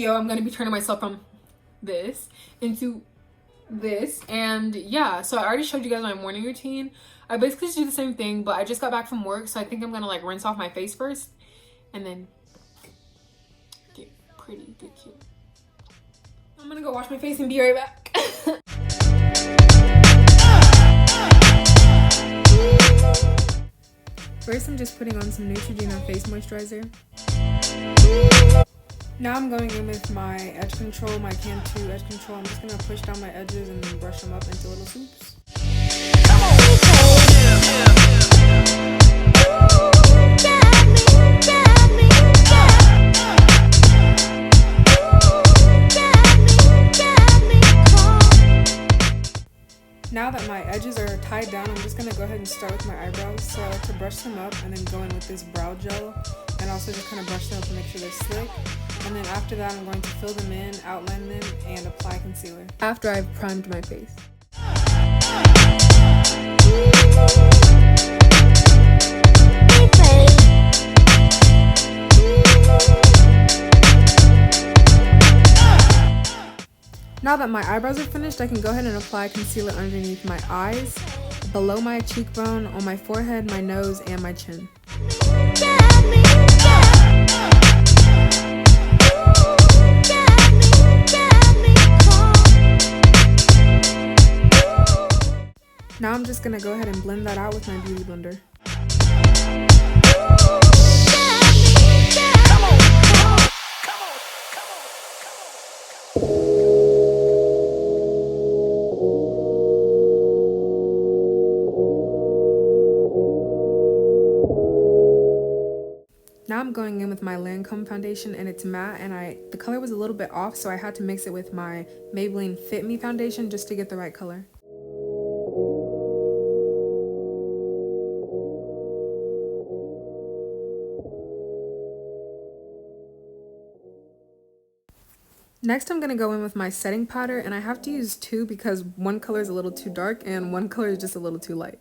video, I'm gonna be turning myself from this into this. And yeah, so I already showed you guys my morning routine. I basically just do the same thing, but I just got back from work, so I think I'm gonna like rinse off my face first and then get pretty, get cute. I'm gonna go wash my face and be right back. First, I'm just putting on some Neutrogena face moisturizer. Now I'm going in with my edge control, my Can 2 edge control. I'm just gonna push down my edges and then brush them up into little swoops. Now that my edges are tied down, I'm just going to go ahead and start with my eyebrows. So I like to brush them up and then go in with this brow gel and also just kind of brush them up to make sure they're slick. And then after that, I'm going to fill them in, outline them, and apply concealer after I've primed my face. Now that my eyebrows are finished, I can go ahead and apply concealer underneath my eyes, below my cheekbone, on my forehead, my nose, and my chin. Now I'm just going to go ahead and blend that out with my beauty blender. Now I'm going in with my Lancome foundation, and it's matte, and the color was a little bit off, so I had to mix it with my Maybelline Fit Me foundation just to get the right color. Next, I'm going to go in with my setting powder, and I have to use two because one color is a little too dark and one color is just a little too light.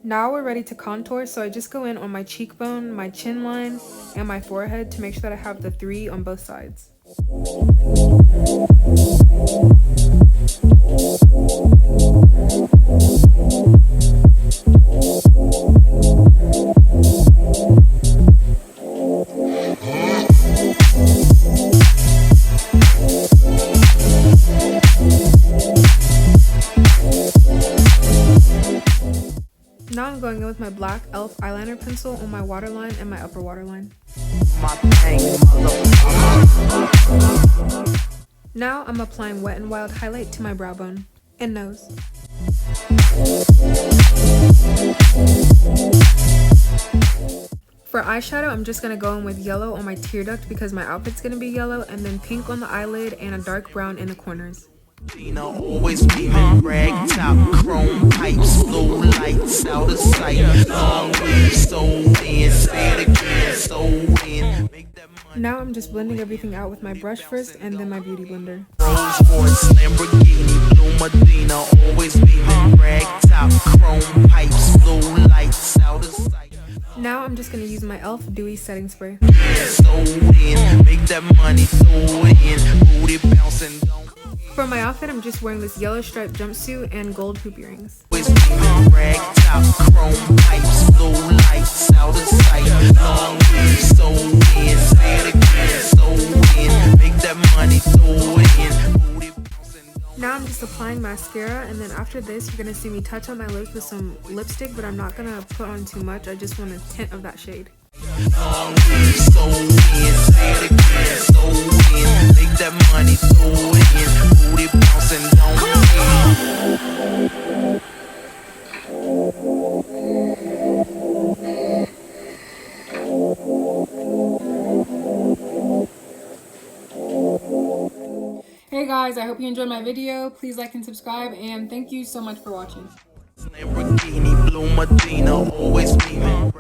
Now we're ready to contour, so I just go in on my cheekbone, my chin line, and my forehead to make sure that I have the 3 on both sides. Now I'm going in with my black e.l.f. eyeliner pencil on my waterline and my upper waterline. Now I'm applying Wet n Wild highlight to my brow bone and nose. For eyeshadow, I'm just going to go in with yellow on my tear duct because my outfit's going to be yellow, and then pink on the eyelid and a dark brown in the corners. Always beaming, rag top, chrome pipes, low lights out of sight. Long weave, so in, say it again, so in. Now I'm just blending everything out with my brush first and then my beauty blender. Rolls Royce, Lamborghini, Blue Medina, always beaming, rag top, chrome pipes, low lights out of sight. Now I'm just going to use my e.l.f. Dewy Setting Spray. So in, make that money, throw it in, booty bouncing, don't. For my outfit, I'm just wearing this yellow striped jumpsuit and gold hoop earrings. Rag top, chrome pipes, blue lights out of sight. Long weave, so in, say it again, so in, make that money, throw it in, booty bouncing. Now I'm just applying mascara, and then after this, you're going to see me touch on my lips with some lipstick, but I'm not going to put on too much. I just want a tint of that shade. Long weave, so in, say it again, so in, make that money, throw it in, booty bouncing, don't Hey guys, I hope you enjoyed my video. Please like and subscribe, and thank you so much for watching. Lamborghini, Blue Medina, always beaming.